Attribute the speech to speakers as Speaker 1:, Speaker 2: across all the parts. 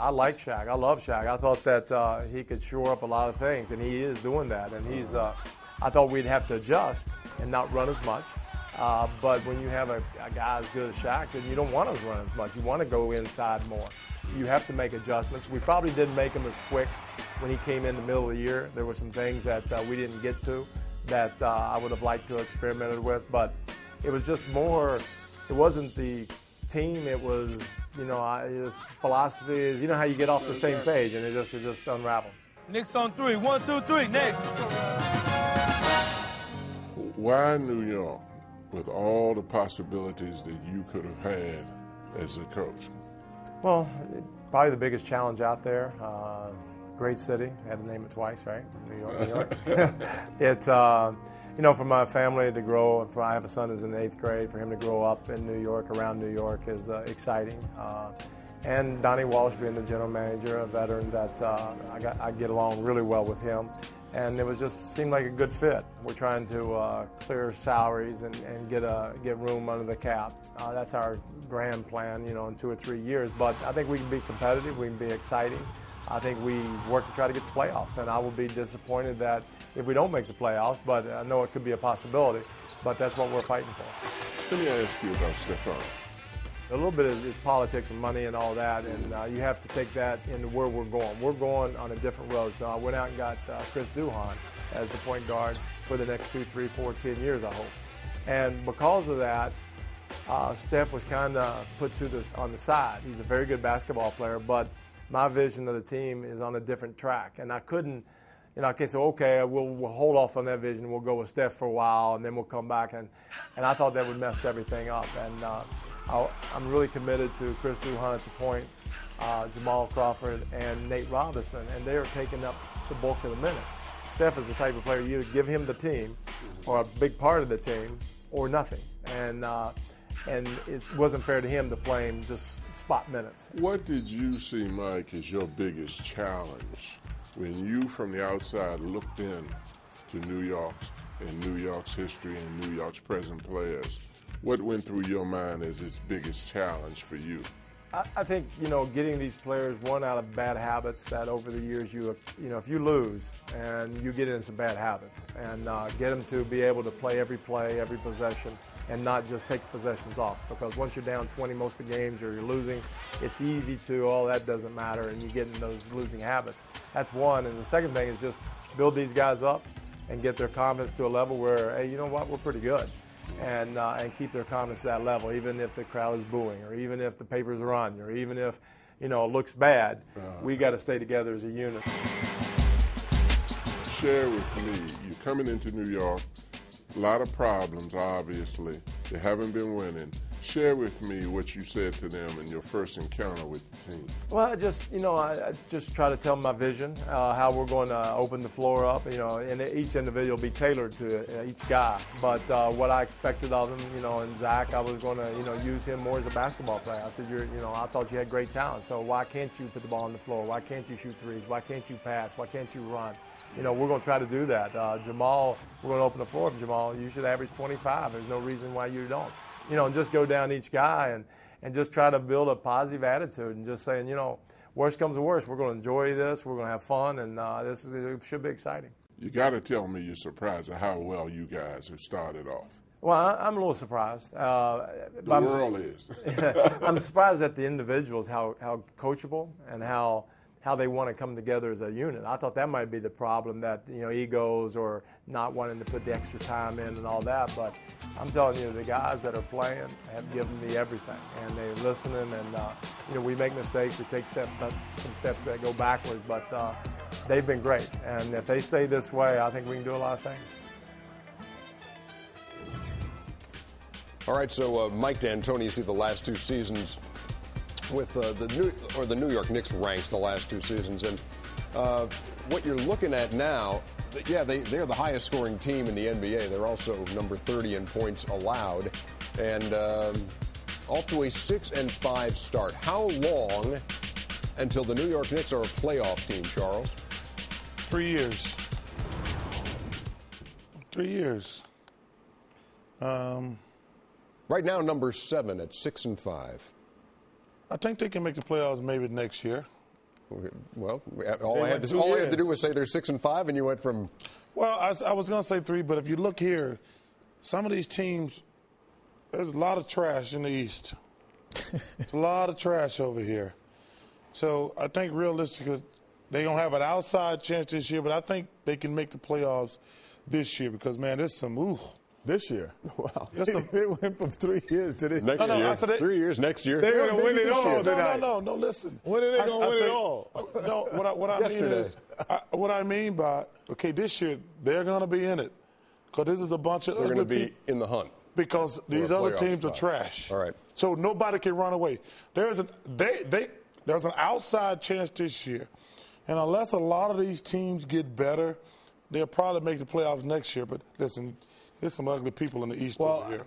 Speaker 1: I like Shaq. I love Shaq. I thought that he could shore up a lot of things, and he is doing that. And he's, I thought we'd have to adjust and not run as much. But when you have a guy as good as Shaq, then you don't want to run as much. You want to go inside more. You have to make adjustments. We probably didn't make them as quick when he came in the middle of the year. There were some things that we didn't get to that I would have liked to have experimented with. But it was just more, it wasn't the team, it was, you know, his philosophy is, you know how you get off the same page, and it just unraveled.
Speaker 2: Knicks on 3. 1, 2, 3, Knicks.
Speaker 3: Why New York, with all the possibilities that you could have had as a coach?
Speaker 1: Well, probably the biggest challenge out there. Great city. Had to name it twice, right? New York, New York. It, you know, for my family to grow, I have a son who's in the 8th grade, for him to grow up in New York, around New York, is exciting. And Donnie Walsh being the general manager, a veteran that I get along really well with him. And it was just seemed like a good fit. We're trying to clear salaries and get room under the cap. That's our grand plan, you know, in 2 or 3 years. But I think we can be competitive. We can be exciting. I think we work to try to get the playoffs, and I will be disappointed that if we don't make the playoffs. But I know it could be a possibility. But that's what we're fighting for.
Speaker 3: Let me ask you about Stephon.
Speaker 1: A little bit is politics and money and all that, and you have to take that into where we're going. We're going on a different road. So I went out and got Chris Duhon as the point guard for the next 2, 3, 4, 10 years, I hope. And because of that, Steph was kind of put on the side. He's a very good basketball player, but my vision of the team is on a different track. And I couldn't, you know, I can't say, okay, we'll hold off on that vision. We'll go with Steph for a while, and then we'll come back. And I thought that would mess everything up. And I'm really committed to Chris Duhon at the point, Jamal Crawford, and Nate Robinson, and they are taking up the bulk of the minutes. Steph is the type of player you either give him the team or a big part of the team or nothing. And it wasn't fair to him to play him just spot minutes.
Speaker 3: What did you see, Mike, as your biggest challenge when you from the outside looked in to New York's and New York's history and New York's present players? What went through your mind as its biggest challenge for you?
Speaker 1: I think, you know, getting these players, one, out of bad habits that over the years, you know, if you lose and you get into some bad habits, and get them to be able to play, every possession, and not just take possessions off. Because once you're down 20 most of the games or you're losing, it's easy to, oh, that doesn't matter, and you get in those losing habits. That's one. And the second thing is just build these guys up and get their confidence to a level where, hey, you know what, we're pretty good. And keep their confidence at that level, even if the crowd is booing, or even if the papers are on you, or even if, you know, it looks bad. We got to stay together as a unit.
Speaker 3: Share with me, you're coming into New York, a lot of problems, obviously. They haven't been winning. Share with me what you said to them in your first encounter with the team.
Speaker 1: Well, I just try to tell them my vision, how we're going to open the floor up, you know, and each individual will be tailored to each guy. But what I expected of him, you know, and Zach, I was going to, you know, use him more as a basketball player. I said, I thought you had great talent, so why can't you put the ball on the floor? Why can't you shoot threes? Why can't you pass? Why can't you run? You know, we're going to try to do that. Jamal, we're going to open the floor for Jamal. You should average 25. There's no reason why you don't. You know, and just go down each guy and just try to build a positive attitude and just saying, you know, worst comes to worst, we're going to enjoy this, we're going to have fun, and it should be exciting.
Speaker 3: You got to tell me you're surprised at how well you guys have started off.
Speaker 1: Well, I'm a little surprised.
Speaker 3: The world is.
Speaker 1: I'm surprised at the individuals, how coachable and how they want to come together as a unit. I thought that might be the problem, that, you know, egos or not wanting to put the extra time in and all that. But I'm telling you, the guys that are playing have given me everything, and they're listening. And you know, we make mistakes, we take some steps that go backwards, but they've been great. And if they stay this way, I think we can do a lot of things.
Speaker 4: All right, so Mike D'Antoni, you see the last 2 seasons with the New York Knicks ranks the last 2 seasons, and what you're looking at now, yeah, they're the highest scoring team in the NBA. They're also number 30 in points allowed, and off to a 6-5 start. How long until the New York Knicks are a playoff team, Charles?
Speaker 5: 3 years. 3 years.
Speaker 4: Right now, number 7 at 6-5.
Speaker 5: I think they can make the playoffs maybe next year.
Speaker 4: Well, all I had to do was say they're 6-5, and you went from.
Speaker 5: Well, I was going to say 3, but if you look here, some of these teams, there's a lot of trash in the East. It's a lot of trash over here. So I think realistically, they're going to have an outside chance this year, but I think they can make the playoffs this year because, man, there's some,
Speaker 6: This year.
Speaker 4: Wow.
Speaker 6: They went from 3 years to this.
Speaker 4: Next year. 3 years next year.
Speaker 6: They're going to win it all tonight.
Speaker 5: No, listen.
Speaker 6: When are they going to win it all?
Speaker 5: No, what I mean is, what I mean by, okay, this year, they're going to be in it because this is a bunch of
Speaker 4: They're going to
Speaker 5: ugly
Speaker 4: be
Speaker 5: people.
Speaker 4: in the hunt.
Speaker 5: Because these other teams are trash.
Speaker 4: All right.
Speaker 5: So nobody can run away. There's an outside chance this year. And unless a lot of these teams get better, they'll probably make the playoffs next year. But listen, there's some ugly people in the East over here.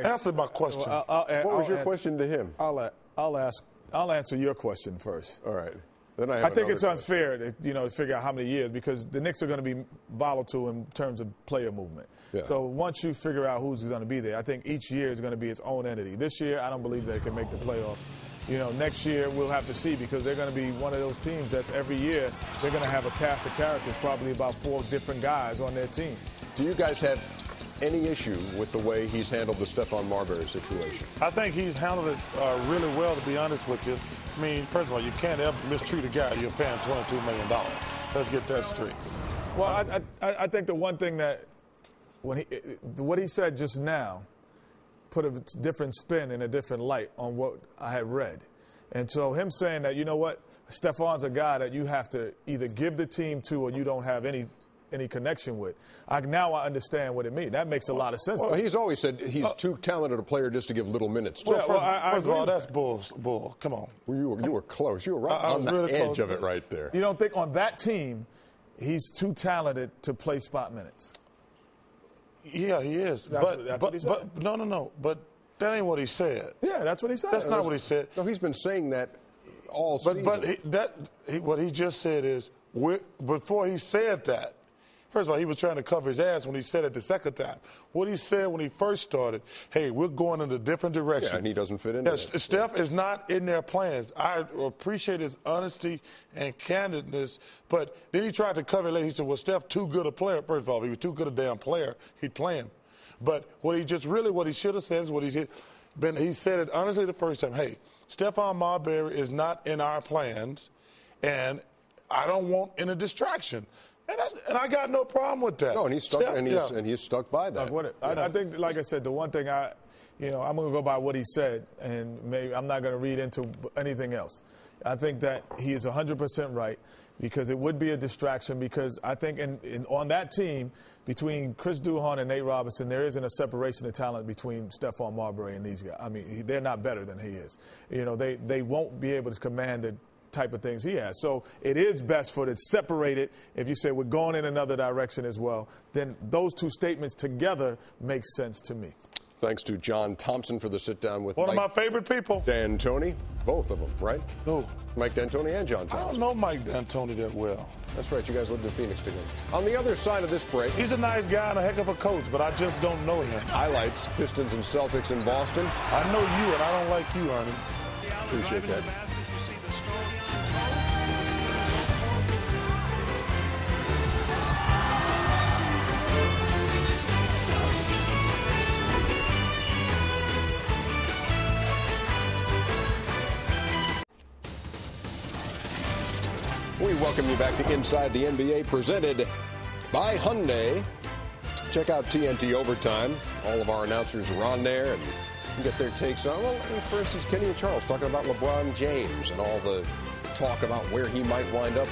Speaker 5: Answer my question.
Speaker 4: What was your question to him?
Speaker 6: I'll answer your question first.
Speaker 4: All right. Then I
Speaker 6: think it's unfair to figure out how many years because the Knicks are going to be volatile in terms of player movement.
Speaker 4: Yeah.
Speaker 6: So once you figure out who's going to be there, I think each year is going to be its own entity. This year, I don't believe they can make the playoffs. Next year we'll have to see because they're going to be one of those teams that's every year they're going to have a cast of characters, probably about 4 different guys on their team.
Speaker 4: Do you guys have any issue with the way he's handled the Stephon Marbury situation?
Speaker 5: I think he's handled it really well, to be honest with you. I mean, first of all, you can't ever mistreat a guy you're paying $22 million. Let's get that straight.
Speaker 6: Well, I think the one thing that what he said just now put a different spin in a different light on what I had read. And so him saying that, you know what, Stephon's a guy that you have to either give the team to or you don't have any connection with. Now I understand what it means. That makes a lot of sense.
Speaker 4: Well, he's always said he's too talented a player just to give little minutes to.
Speaker 5: Well, first of all, that's bull. Come on.
Speaker 4: You were close. You were right on the really edge of it right there.
Speaker 6: You don't think on that team he's too talented to play spot minutes?
Speaker 5: Yeah, he is.
Speaker 6: That's what he said.
Speaker 5: But no. But that ain't what he said.
Speaker 6: Yeah, that's what he said.
Speaker 5: That's not what he said.
Speaker 4: No, he's been saying that all season.
Speaker 5: But what he just said is, before he said that, first of all, he was trying to cover his ass when he said it the second time. What he said when he first started, hey, we're going in a different direction.
Speaker 4: Yeah, and he doesn't fit in.
Speaker 5: Steph is not in their plans. I appreciate his honesty and candidness, but then he tried to cover it later. He said, well, Steph too good a player. First of all, if he was too good a damn player, he'd play him. But what he should have said is what he said. He said it honestly the first time. Hey, Stephon Marbury is not in our plans, and I don't want any distraction. And I got no problem with that.
Speaker 4: No, and he's stuck, and he's stuck by that.
Speaker 6: I think, like I said, the one thing I'm going to go by what he said, and maybe I'm not going to read into anything else. I think that he is 100% right because it would be a distraction because I think on that team, between Chris Duhon and Nate Robinson, there isn't a separation of talent between Stephon Marbury and these guys. I mean, they're not better than he is. They won't be able to command the type of things he has. So it is best for it separated. If you say we're going in another direction as well, then those two statements together make sense to me.
Speaker 4: Thanks to John Thompson for the sit-down with
Speaker 5: one of my favorite people.
Speaker 4: D'Antoni, both of them, right?
Speaker 5: Who?
Speaker 4: Mike D'Antoni and John Thompson.
Speaker 5: I don't know Mike D'Antoni that well.
Speaker 4: That's right. You guys lived in Phoenix together. On the other side of this break.
Speaker 5: He's a nice guy and a heck of a coach, but I just don't know him.
Speaker 4: Highlights, Pistons and Celtics in Boston.
Speaker 5: I know you, and I don't like you, Ernie.
Speaker 4: Appreciate that. We welcome you back to Inside the NBA, presented by Hyundai. Check out TNT Overtime. All of our announcers are on there, and you can get their takes on. Well, for instance, Kenny and Charles talking about LeBron James and all the talk about where he might wind up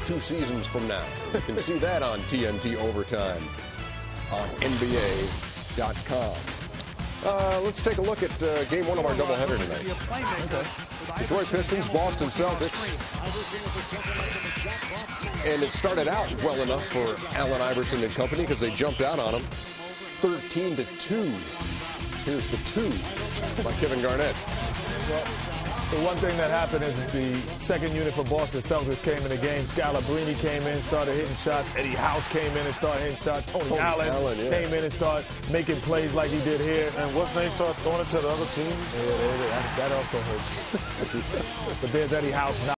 Speaker 4: 2 seasons from now. You can see that on TNT Overtime on NBA.com. Let's take a look at game 1 of our doubleheader tonight. Detroit Pistons, Boston Celtics. And it started out well enough for Allen Iverson and company because they jumped out on him 13-2. Here's the 2 by Kevin Garnett.
Speaker 6: Well, the one thing that happened is the second unit for Boston Celtics came in the game. Scalabrine came in, started hitting shots. Eddie House came in and started hitting shots. Tony Allen came in and started making plays like he did here.
Speaker 5: And what's name started throwing it to the other team?
Speaker 6: Yeah, that also hurts. But there's Eddie House now.